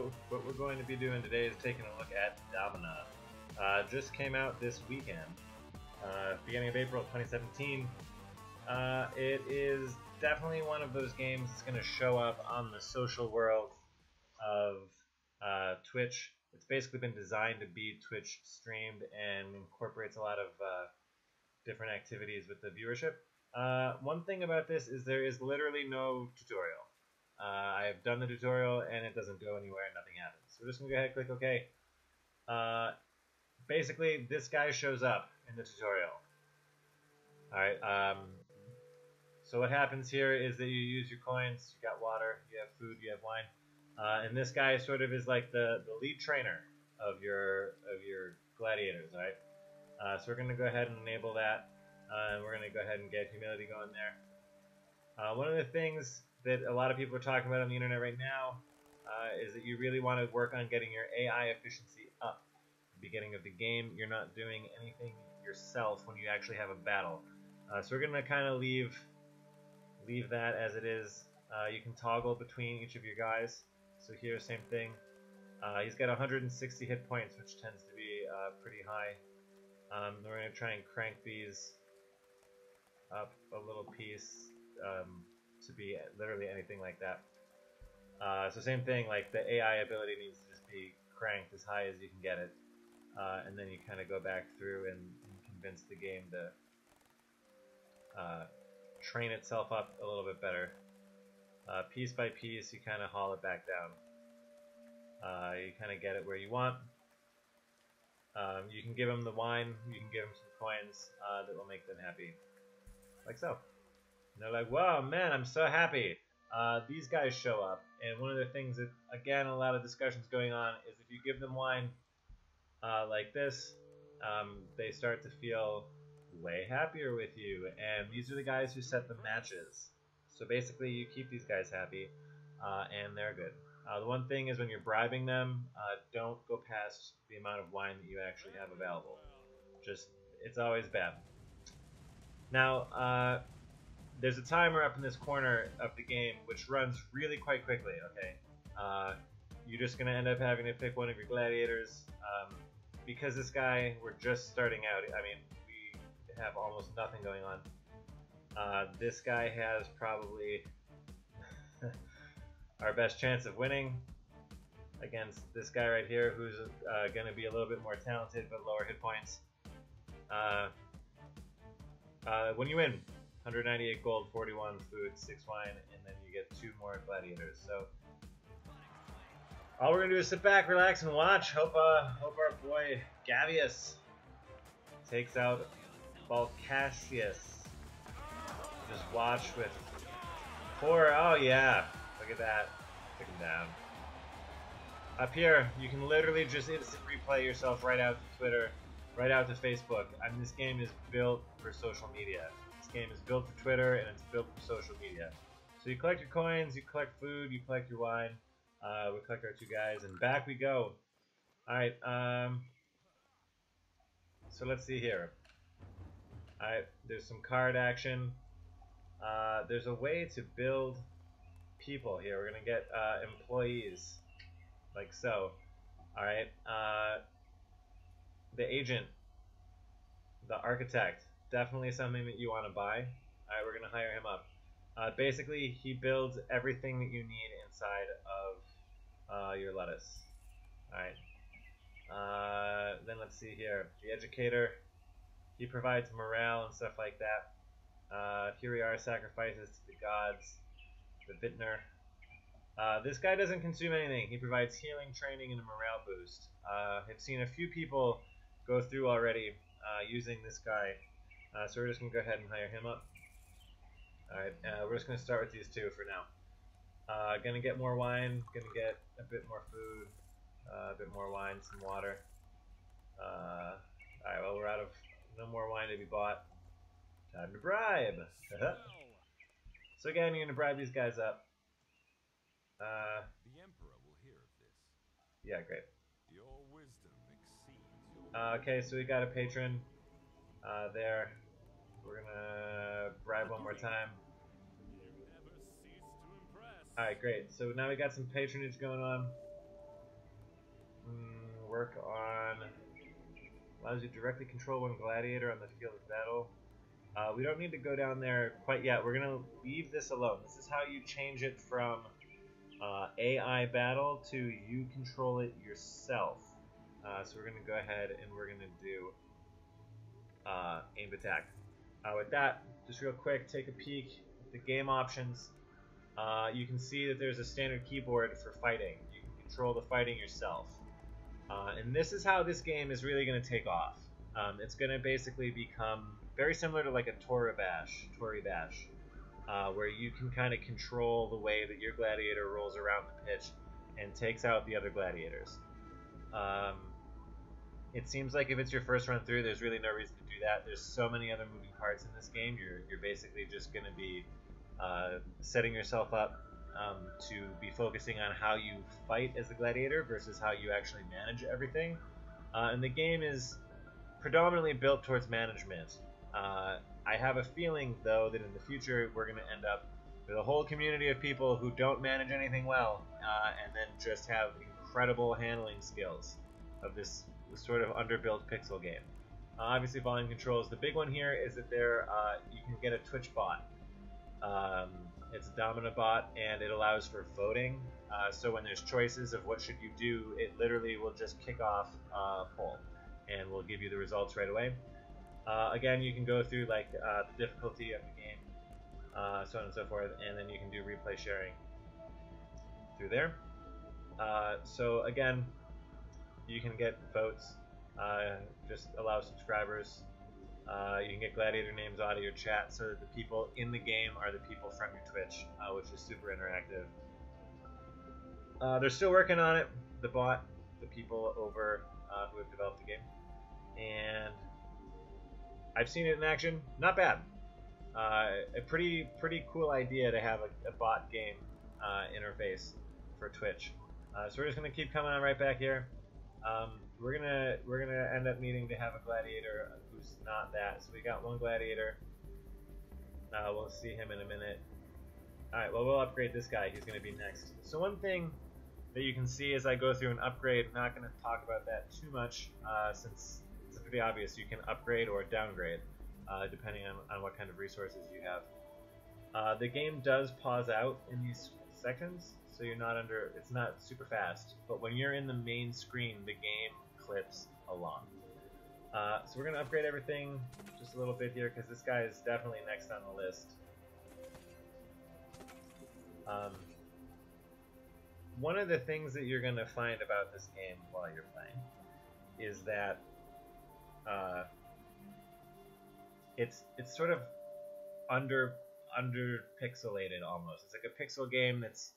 So what we're going to be doing today is taking a look at Domina. Just came out this weekend, beginning of April 2017. It is definitely one of those games that's going to show up on the social world of Twitch. It's basically been designed to be Twitch streamed and incorporates a lot of different activities with the viewership. One thing about this is there is literally no tutorial. I have done the tutorial and it doesn't go anywhere and nothing happens. So we're just going to go ahead and click OK. Basically, this guy shows up in the tutorial. Alright, so what happens here is that you use your coins, you got water, you have food, you have wine. And this guy sort of is like the lead trainer of your gladiators, alright? So we're going to go ahead and enable that. And we're going to go ahead and get humility going there. One of the things that a lot of people are talking about on the internet right now is that you really want to work on getting your AI efficiency up. At the beginning of the game, you're not doing anything yourself when you actually have a battle. So we're going to kind of leave that as it is. You can toggle between each of your guys. So here, same thing. He's got 160 hit points, which tends to be pretty high. We're going to try and crank these up a little piece to be literally anything like that. So same thing, like the AI ability needs to just be cranked as high as you can get it, and then you kind of go back through and convince the game to train itself up a little bit better. Piece by piece, you kind of haul it back down. You kind of get it where you want. You can give them the wine, you can give them some coins that will make them happy. Like so. And they're like, wow, man, I'm so happy. These guys show up, and one of the things that, again, a lot of discussions going on is if you give them wine like this, they start to feel way happier with you, and these are the guys who set the matches. So basically, you keep these guys happy, and they're good. The one thing is when you're bribing them, don't go past the amount of wine that you actually have available. It's always bad. Now, there's a timer up in this corner of the game which runs really quite quickly, okay? You're just going to end up having to pick one of your gladiators. Because this guy, we're just starting out, I mean, we have almost nothing going on. This guy has probably our best chance of winning against this guy right here, who's going to be a little bit more talented but lower hit points. When you win, 198 gold, 41 food, 6 wine, and then you get 2 more gladiators. So all we're gonna do is sit back, relax, and watch. Hope our boy Gavius takes out Balcassius. Just watch with 4. Oh yeah, look at that. Take him down. Up here, you can literally just instant replay yourself right out to Twitter, right out to Facebook. I mean, this game is built for social media. This game is built for Twitter, and it's built for social media. So you collect your coins, you collect food, you collect your wine. We collect our 2 guys, and back we go. Alright, so let's see here. Alright, there's some card action. There's a way to build people here. We're going to get employees, like so. Alright, the agent, the architect, definitely something that you want to buy. Alright, we're going to hire him up. Basically, he builds everything that you need inside of your lettuce. Alright. Then let's see here. The educator, he provides morale and stuff like that. Here we are, sacrifices to the gods. The vintner. This guy doesn't consume anything. He provides healing, training, and a morale boost. I've seen a few people go through already using this guy. So we're just going to go ahead and hire him up. Alright, we're just going to start with these 2 for now. Gonna get more wine, gonna get a bit more food, a bit more wine, some water. Alright, well, we're out of no more wine to be bought. Time to bribe! So again, you're gonna bribe these guys up. The Emperor will hear of this. Yeah, great. Your wisdom exceeds your okay, so we got a patron there. We're gonna bribe one more time. Alright, great. So now we got some patronage going on. work on allows you to directly control one gladiator on the field of battle. We don't need to go down there quite yet. We're gonna leave this alone. This is how you change it from AI battle to you control it yourself. So we're gonna go ahead and we're gonna do aimed attack. With that, just real quick, take a peek at the game options. You can see that there's a standard keyboard for fighting. You can control the fighting yourself. And this is how this game is really going to take off. It's going to basically become very similar to like a Tory Bash, where you can kind of control the way that your gladiator rolls around the pitch and takes out the other gladiators. It seems like if it's your first run through, there's really no reason to do that. There's so many other moving parts in this game. You're basically just going to be setting yourself up to be focusing on how you fight as a gladiator versus how you actually manage everything. And the game is predominantly built towards management. I have a feeling, though, that in the future we're going to end up with a whole community of people who don't manage anything well, and then just have incredible handling skills of this sort of underbuilt pixel game. Obviously, volume controls. The big one here is that you can get a Twitch bot. It's a Domina bot, and it allows for voting. So when there's choices of what should you do, it literally will just kick off a poll, and will give you the results right away. Again, you can go through like the difficulty of the game, so on and so forth, and then you can do replay sharing through there. So again, you can get votes. Just allow subscribers. You can get gladiator names out of your chat so that the people in the game are the people from your Twitch, which is super interactive. They're still working on it, the bot, the people over who have developed the game. And I've seen it in action. Not bad. A pretty cool idea to have a bot game interface for Twitch. So we're just going to keep coming on right back here. We're gonna end up needing to have a gladiator who's not that. So we got one gladiator. We'll see him in a minute. Alright, well, we'll upgrade this guy. He's gonna be next. So one thing that you can see as I go through an upgrade, I'm not gonna talk about that too much, since it's pretty obvious. You can upgrade or downgrade, depending on what kind of resources you have. The game does pause out in these sections, so you're not under, it's not super fast, but when you're in the main screen, the game clips along. So we're going to upgrade everything just a little bit here, because this guy is definitely next on the list. One of the things that you're going to find about this game while you're playing is that it's sort of under pixelated almost. It's like a pixel game that's,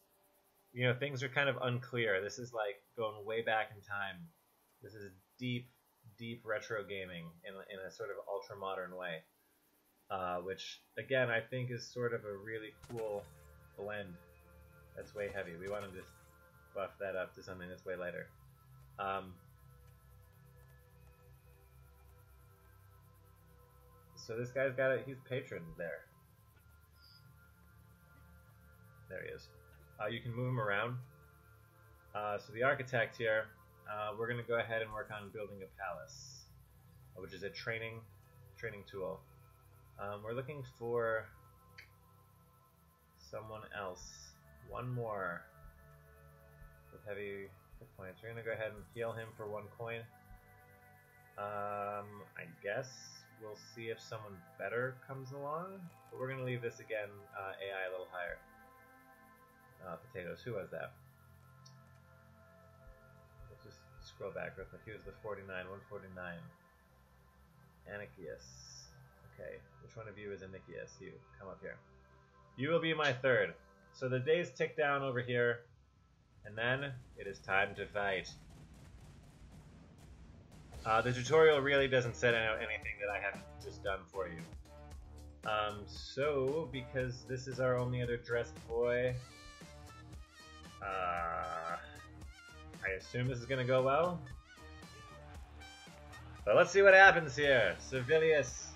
you know, things are kind of unclear. This is like going way back in time. This is deep retro gaming in a sort of ultra modern way, which again I think is sort of a really cool blend. That's way heavy. We want to just buff that up to something that's way lighter. So this guy's got it. He's patron there. There he is. You can move him around. So the architect here, we're going to go ahead and work on building a palace, which is a training tool. We're looking for someone else. One more with heavy hit points. We're going to go ahead and heal him for 1 coin. I guess we'll see if someone better comes along, but we're going to leave this again, AI a little higher. Potatoes, who was that? Let's just scroll back real quick. He was the 49, 149. Anikius. Okay, which one of you is Anikius? You, come up here. You will be my third. So the days tick down over here, and then it is time to fight. The tutorial really doesn't set out anything that I haven't just done for you. So, because this is our only other dressed boy, I assume this is going to go well. But let's see what happens here. Civilius.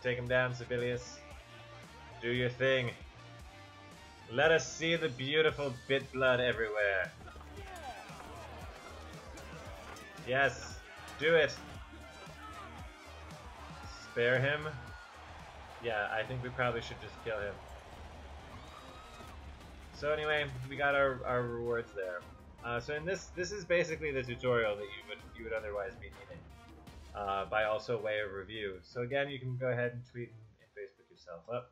Take him down, Civilius. Do your thing. Let us see the beautiful bit blood everywhere. Yes! Do it! Spare him. Yeah, I think we probably should just kill him. So anyway, we got our rewards there. So in this is basically the tutorial that you would otherwise be needing, by also way of review. So again, you can go ahead and tweet and Facebook yourself up.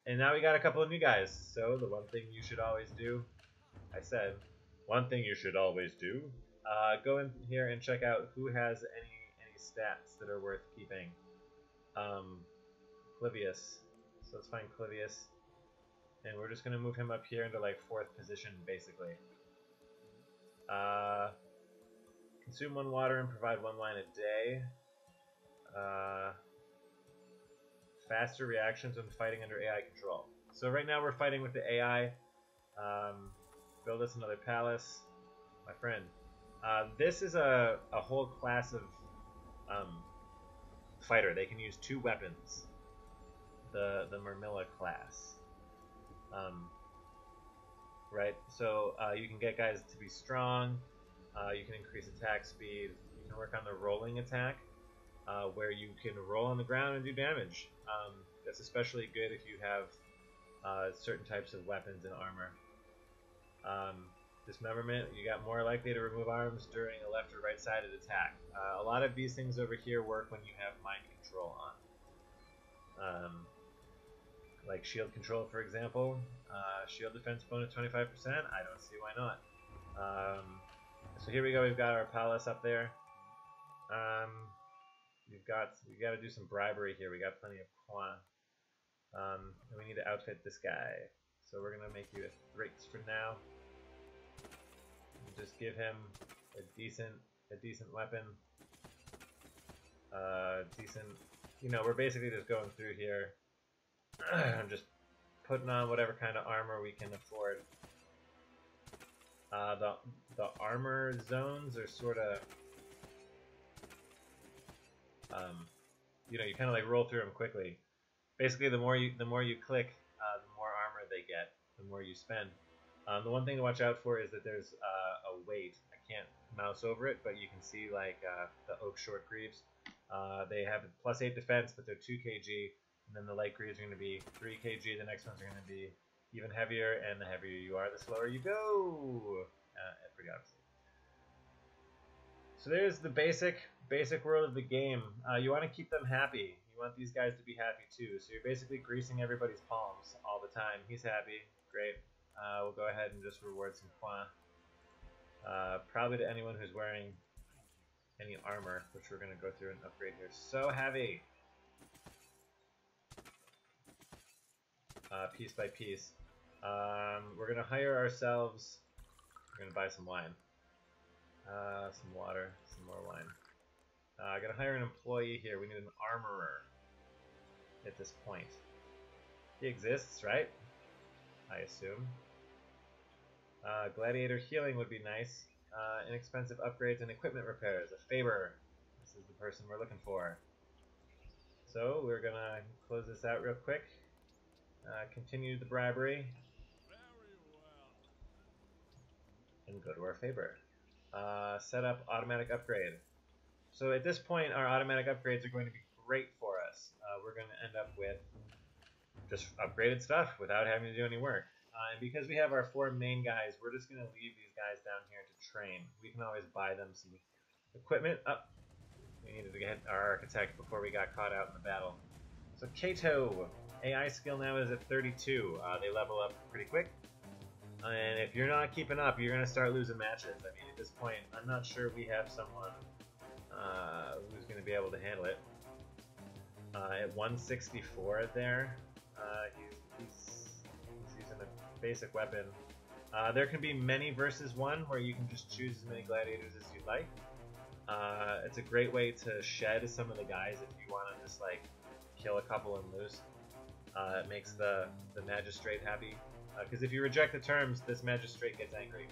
And now we got a couple of new guys. So the one thing you should always do, I said, one thing you should always do, go in here and check out who has any stats that are worth keeping. Clivius. So let's find Clivius. And we're just going to move him up here into like 4th position, basically. Consume 1 water and provide 1 wine a day. Faster reactions when fighting under AI control. So right now we're fighting with the AI. Build us another palace. My friend. This is a whole class of fighter. They can use 2 weapons. The Murmilla class. Right, so you can get guys to be strong, you can increase attack speed, you can work on the rolling attack, where you can roll on the ground and do damage. That's especially good if you have certain types of weapons and armor. Dismemberment, you got more likely to remove arms during a left or right sided attack. A lot of these things over here work when you have mind control on. Like shield control, for example. Shield defense bonus 25%. I don't see why not. So here we go. We've got our palace up there. We got to do some bribery here. We got plenty of coin. And we need to outfit this guy. So we're gonna make you a Thrakes for now. Just give him a decent weapon. Decent. You know, we're basically just going through here. I'm just putting on whatever kind of armor we can afford. The armor zones are sort of, you know, you kind of like roll through them quickly. Basically, the more you click, the more armor they get, the more you spend. The one thing to watch out for is that there's a weight. I can't mouse over it, but you can see like the oak short greaves. They have +8 defense, but they're 2 kg. And then the light greaves are going to be 3 kg, the next ones are going to be even heavier, and the heavier you are, the slower you go. Pretty obviously. So there's the basic world of the game. You want to keep them happy. You want these guys to be happy too. So you're basically greasing everybody's palms all the time. He's happy. Great. We'll go ahead and just reward some coin. Probably to anyone who's wearing any armor, which we're going to go through and upgrade here. So heavy. Piece by piece. We're going to hire ourselves. We're going to buy some wine. Some water. Some more wine. I'm going to hire an employee here. We need an armorer at this point. He exists, right? I assume. Gladiator healing would be nice. Inexpensive upgrades and equipment repairs. A Faber. This is the person we're looking for. So we're going to close this out real quick. Continue the bribery. And go to our Faber. Set up automatic upgrade. So at this point, our automatic upgrades are going to be great for us. We're going to end up with just upgraded stuff without having to do any work. And because we have our 4 main guys, we're just going to leave these guys down here to train. We can always buy them some equipment. We needed to get our architect before we got caught out in the battle. So Kato, AI skill now is at 32. They level up pretty quick. And if you're not keeping up, you're going to start losing matches. I mean, at this point, I'm not sure we have someone who's going to be able to handle it. At 164 there, he's using a basic weapon. There can be many versus one, where you can just choose as many gladiators as you like. It's a great way to shed some of the guys if you want to just like kill a couple and lose. It makes the magistrate happy. Because if you reject the terms, this magistrate gets angry.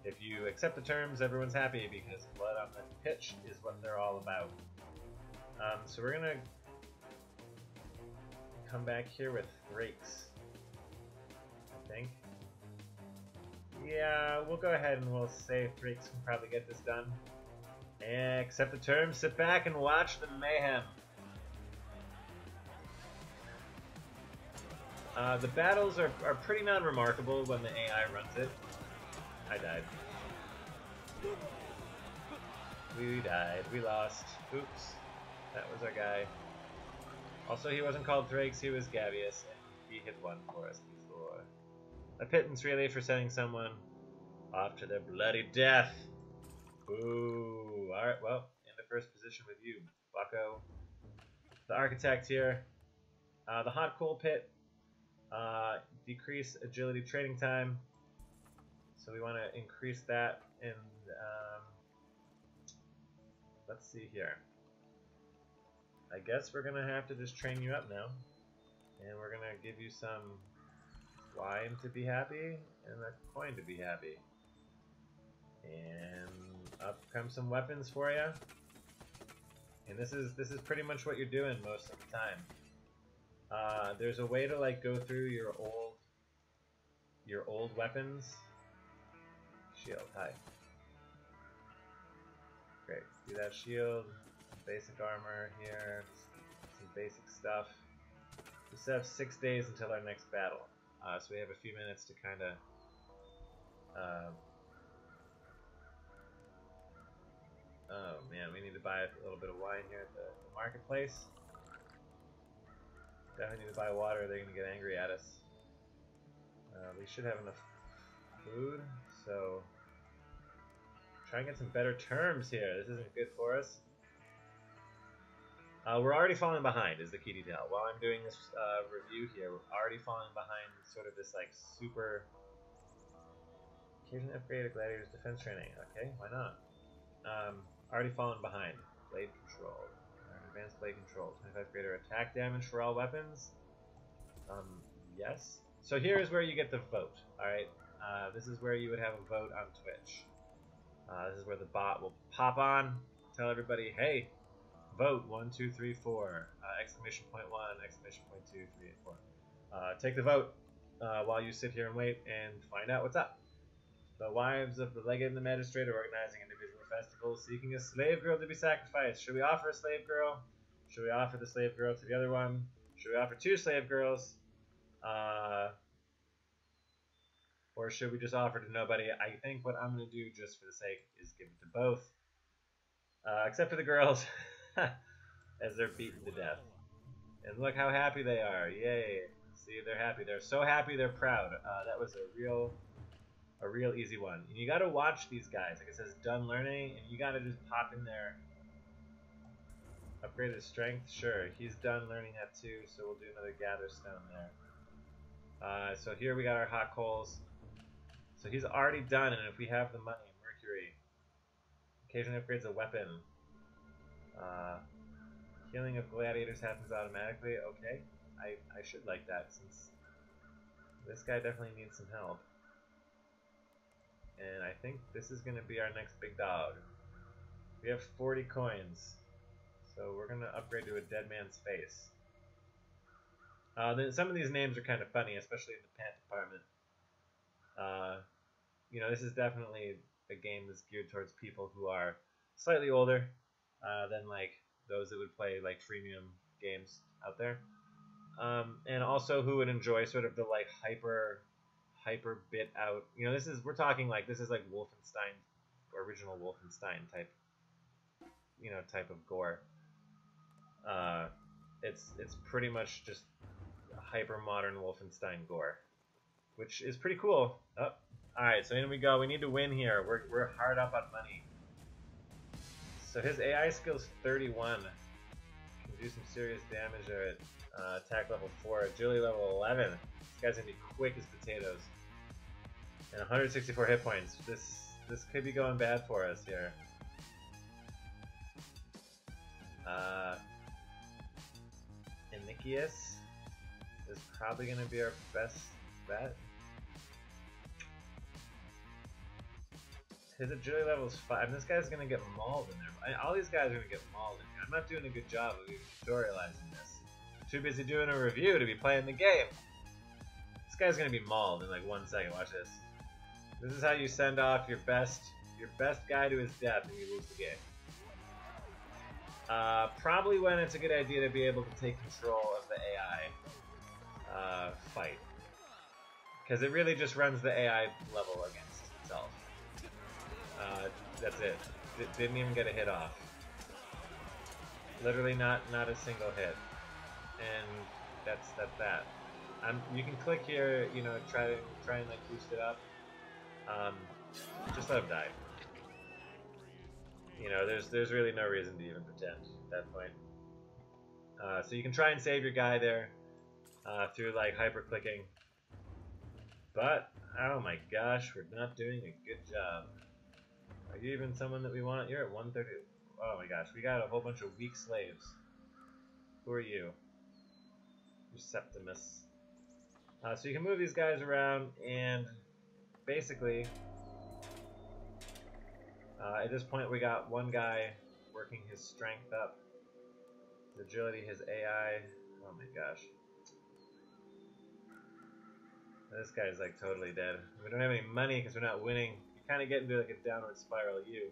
If you accept the terms, everyone's happy because blood on the pitch is what they're all about. So we're gonna come back here with Thrakes, I think. Yeah, we'll go ahead and we'll say Thrakes can probably get this done. Accept the terms, sit back and watch the mayhem. The battles are pretty non-remarkable when the AI runs it. I died. We died. We lost. Oops. That was our guy. Also, he wasn't called Thrakes, he was Gavious, and he hit one for us before. A pittance really for sending someone off to their bloody death. Ooh. Alright, well, in the first position with you, bucko. The architect here. The hot coal pit. Decrease agility trading time. So we want to increase that, and let's see here. I guess we're gonna have to just train you up now, and we're gonna give you some wine to be happy and a coin to be happy, and up come some weapons for you. And this is pretty much what you're doing most of the time. There's a way to like go through your old weapons. Shield, hi. Great, do that shield, basic armor here, some basic stuff. We still have 6 days until our next battle, so we have a few minutes to kind of oh man, we need to buy a little bit of wine here at the marketplace. Definitely need to buy water, they're going to get angry at us. We should have enough food, so try and get some better terms here. This isn't good for us. We're already falling behind is the key detail. While I'm doing this review here, we're already falling behind sort of this like super occasionally upgrade a gladiator's defense training. Okay, why not? Already falling behind. Blade control. Advanced blade control. 25 greater attack damage for all weapons. Yes. So here is where you get the vote. Alright. This is where you would have a vote on Twitch. This is where the bot will pop on, tell everybody, hey, vote 1, 2, 3, 4, exclamation point 1, exclamation point 2, 3, and 4. Take the vote while you sit here and wait and find out what's up. The wives of the legate and the magistrate are organizing individual festivals, seeking a slave girl to be sacrificed. Should we offer a slave girl? Should we offer the slave girl to the other one? Should we offer 2 slave girls? Or should we just offer to nobody? I think what I'm going to do, just for the sake, is give it to both. Except for the girls, as they're beaten to death. And look how happy they are. Yay. See, they're happy. They're so happy, they're proud. That was a real easy one. And you got to watch these guys. Like it says, done learning, and you got to just pop in there. Upgrade his strength? Sure. He's done learning that too, so we'll do another gather stone there. So here we got our hot coals. So he's already done, and if we have the money, Mercury. Occasionally upgrades a weapon. Healing of gladiators happens automatically. Okay, I should like that, since this guy definitely needs some help. And I think this is going to be our next big dog. We have 40 coins, so we're going to upgrade to a dead man's face. Some of these names are kind of funny, especially in the pant department. You know, this is definitely a game that's geared towards people who are slightly older than like those that would play like freemium games out there, and also who would enjoy sort of the like hyper bit out. You know, we're talking like this is like Wolfenstein, original Wolfenstein type, you know, type of gore. It's pretty much just hyper modern Wolfenstein gore, which is pretty cool. Oh, alright, so in we go. We need to win here. We're hard up on money. So his AI skill's 31. Can do some serious damage at attack level 4, agility level 11. This guy's gonna be quick as potatoes. And 164 hit points. This could be going bad for us here. Inikius is probably gonna be our best bet. His agility level is 5, and this guy's gonna get mauled in there. All these guys are gonna get mauled in here. I'm not doing a good job of even tutorializing this. I'm too busy doing a review to be playing the game. This guy's gonna be mauled in like 1 second. Watch this. This is how you send off your best guy to his death and you lose the game. Probably when it's a good idea to be able to take control of the AI fight. Because it really just runs the AI level against itself. That's it. Didn't even get a hit off. Literally not a single hit. And that's that. You can click here, you know, try and like boost it up. Just let him die. You know, there's really no reason to even pretend at that point. So you can try and save your guy there through like hyper clicking. But oh my gosh, we're not doing a good job. Are you even someone that we want? You're at 130. Oh my gosh, we got a whole bunch of weak slaves. Who are you? You're Septimus. So you can move these guys around, and basically, at this point we got one guy working his strength up, his agility, his AI. Oh my gosh. This guy's like totally dead. We don't have any money because we're not winning. You kind of get into like a downward spiral. You.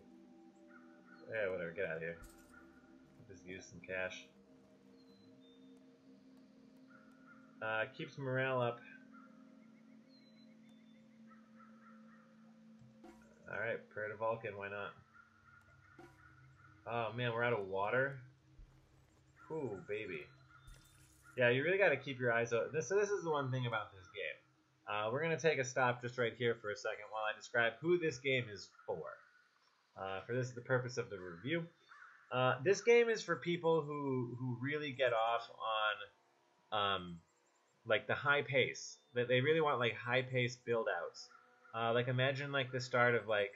Yeah, whatever. Get out of here. Just use some cash. Keeps morale up. Alright, prayer to Vulcan, why not? Oh man, we're out of water? Ooh, baby. Yeah, you really gotta keep your eyes open. So this is the one thing about this game. We're gonna take a stop just right here for a second while I describe who this game is for. For this is the purpose of the review. This game is for people who really get off on like the high pace. That they really want like high pace build outs. Like imagine like the start of like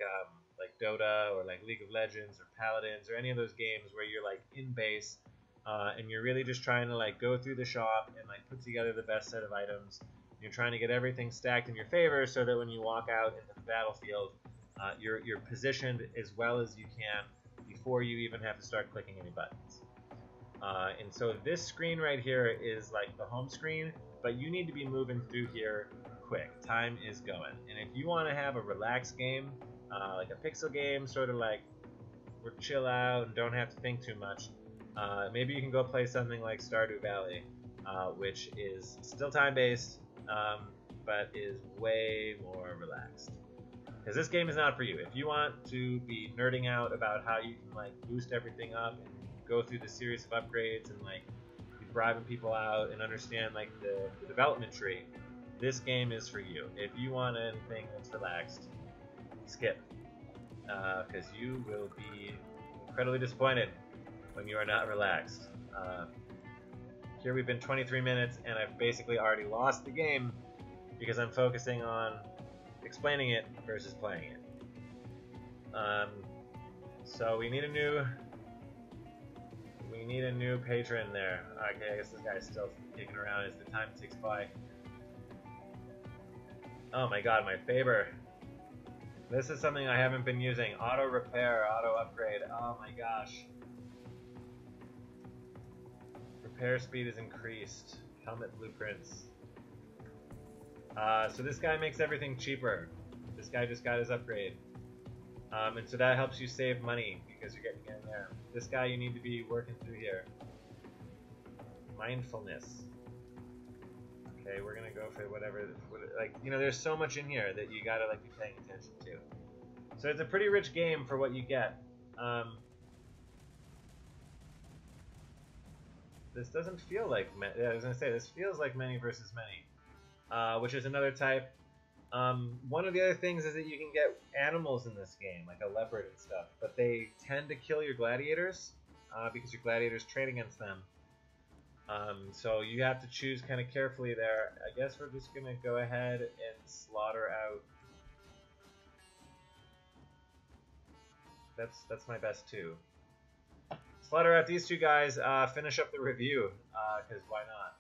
Dota or like League of Legends or Paladins or any of those games where you're like in base and you're really just trying to like go through the shop and like put together the best set of items. You're trying to get everything stacked in your favor so that when you walk out into the battlefield, you're positioned as well as you can before you even have to start clicking any buttons. And so this screen right here is like the home screen, but you need to be moving through here quick. Time is going. And if you want to have a relaxed game, like a pixel game, sort of like we're chill out and don't have to think too much, maybe you can go play something like Stardew Valley, which is still time-based, but is way more relaxed. Because this game is not for you. If you want to be nerding out about how you can like boost everything up and go through the series of upgrades and like be bribing people out and understand like the development tree, this game is for you. If you want anything that's relaxed, skip. Because you will be incredibly disappointed when you are not relaxed. Here we've been 23 minutes and I've basically already lost the game because I'm focusing on explaining it versus playing it. So we need a new patron there. Okay, I guess this guy's still kicking around as the time ticks by. Oh my god, my favor. This is something I haven't been using. Auto repair, auto upgrade. Oh my gosh. Repair speed is increased. Helmet blueprints. So this guy makes everything cheaper. This guy just got his upgrade. And so that helps you save money because you're getting in there. This guy you need to be working through here. Mindfulness. Okay, we're gonna go for whatever, like, you know, there's so much in here that you gotta like be paying attention to. So it's a pretty rich game for what you get. This doesn't feel like, yeah, I was gonna say, this feels like many versus many, which is another type. One of the other things is that you can get animals in this game, like a leopard and stuff, but they tend to kill your gladiators because your gladiators train against them. So you have to choose kind of carefully there. I guess we're just gonna go ahead and slaughter out. That's my best two. Slaughter out these two guys. Finish up the review, because why not?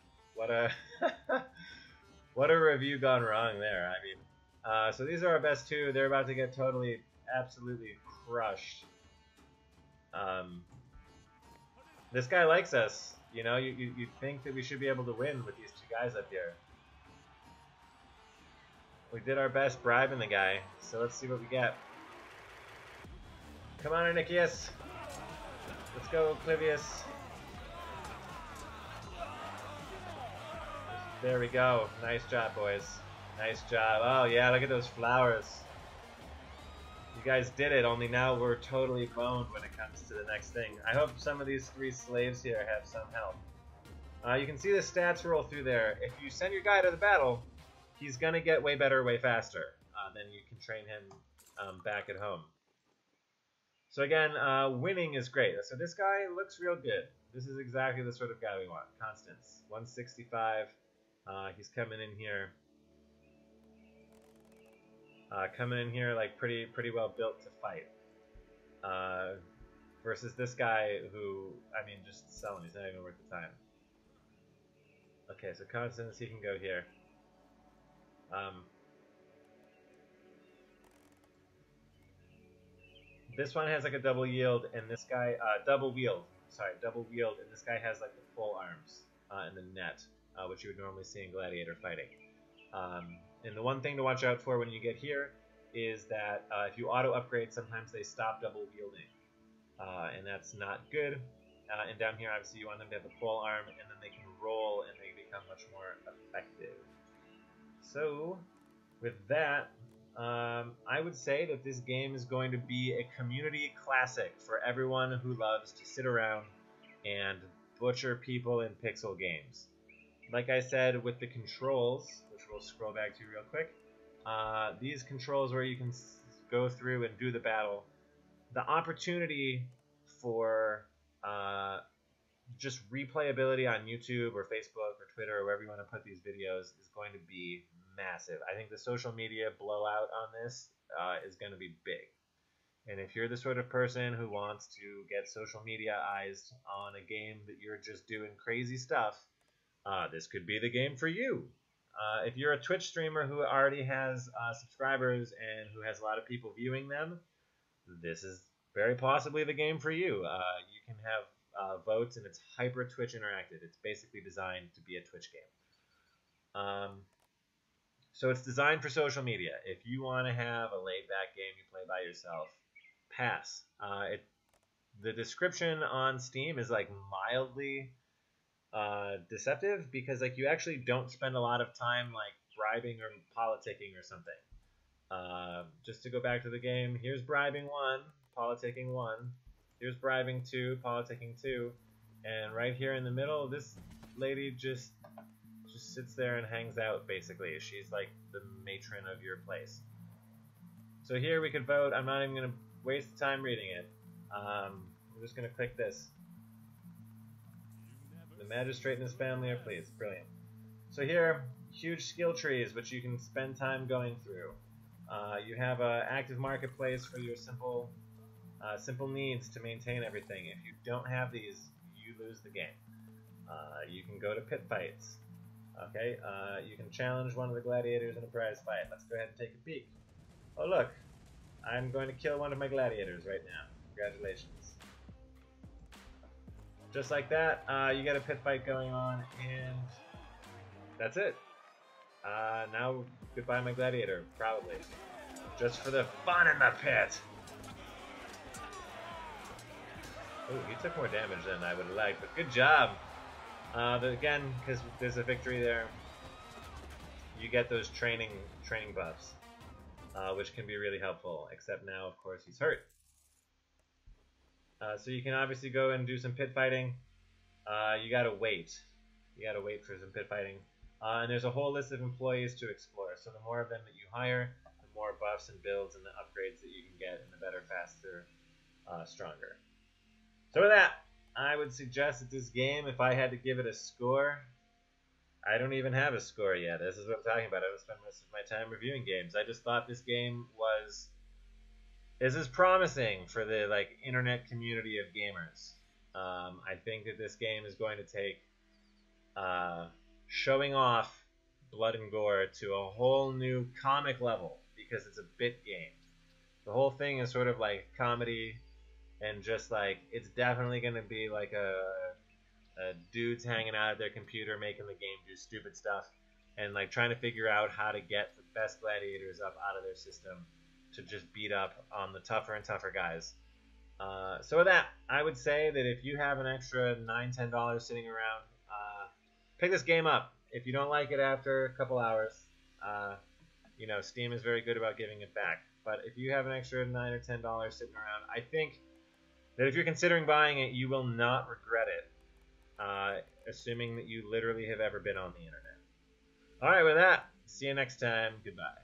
What a review gone wrong there. I mean, so these are our best two. They're about to get totally, absolutely crushed. This guy likes us. You know, you'd think that we should be able to win with these two guys up here. We did our best bribing the guy, so let's see what we get. Come on, Anikius. Let's go, Clivius. There we go. Nice job, boys. Nice job. Oh, yeah, look at those flowers. You guys did it, only now we're totally boned when it comes to the next thing. I hope some of these 3 slaves here have some help. You can see the stats roll through there. If you send your guy to the battle, he's going to get way better, way faster. Then you can train him back at home. So again, winning is great. So this guy looks real good. This is exactly the sort of guy we want. Constance, 165. He's coming in here. Like pretty well built to fight. Versus this guy who, I mean, just selling. He's not even worth the time. Okay, so Constance, he can go here. This one has like a double yield, and this guy double wield, and this guy has like the full arms and the net, which you would normally see in gladiator fighting. And the one thing to watch out for when you get here is that if you auto upgrade, sometimes they stop double wielding, and that's not good. And down here, obviously, you want them to have the full arm, and then they can roll, and they become much more effective. So, with that, I would say that this game is going to be a community classic for everyone who loves to sit around and butcher people in pixel games. Like I said, with the controls, which we'll scroll back to real quick, these controls where you can go through and do the battle, the opportunity for just replayability on YouTube or Facebook or Twitter or wherever you want to put these videos is going to be massive. I think the social media blowout on this is going to be big. And if you're the sort of person who wants to get social media-ized on a game that you're just doing crazy stuff, this could be the game for you. If you're a Twitch streamer who already has subscribers and who has a lot of people viewing them, this is very possibly the game for you. You can have votes, and it's hyper Twitch interactive. It's basically designed to be a Twitch game. So it's designed for social media. If you want to have a laid-back game you play by yourself, pass. The description on Steam is like mildly deceptive because like you actually don't spend a lot of time like bribing or politicking or something. Just to go back to the game, here's bribing 1, politicking 1. Here's bribing 2, politicking 2, and right here in the middle, this lady just sits there and hangs out, basically. She's like the matron of your place. So here we could vote. I'm not even going to waste time reading it. I'm just going to click this. The magistrate and his family are pleased. Brilliant. So here, huge skill trees, which you can spend time going through. You have an active marketplace for your simple needs to maintain everything. If you don't have these, you lose the game. You can go to pit fights. Okay, you can challenge one of the gladiators in a prize fight. Let's go ahead and take a peek. Oh look, I'm going to kill one of my gladiators right now. Congratulations. Just like that, you get a pit fight going on, and that's it. Now, goodbye my gladiator, probably. Just for the fun in the pit! Ooh, he took more damage than I would have liked, but good job! But again, because there's a victory there, you get those training buffs, which can be really helpful, except now, of course, he's hurt. So you can obviously go and do some pit fighting. You gotta wait. You gotta wait for some pit fighting. And there's a whole list of employees to explore. So the more of them that you hire, the more buffs and builds and the upgrades that you can get, and the better, faster, stronger. So with that, I would suggest that this game, if I had to give it a score, I don't even have a score yet. This is what I'm talking about. I don't spend most of my time reviewing games. I just thought this game is promising for the like internet community of gamers. I think that this game is going to take showing off blood and gore to a whole new comic level because it's a bit game. The whole thing is sort of like comedy. And just like, it's definitely going to be like a dudes hanging out at their computer making the game do stupid stuff and like trying to figure out how to get the best gladiators up out of their system to just beat up on the tougher and tougher guys. So with that, I would say that if you have an extra $9, $10 sitting around, pick this game up. If you don't like it after a couple hours, you know, Steam is very good about giving it back. But if you have an extra $9 or $10 sitting around, I think that if you're considering buying it, you will not regret it, assuming that you literally have ever been on the internet. All right, with that, see you next time. Goodbye.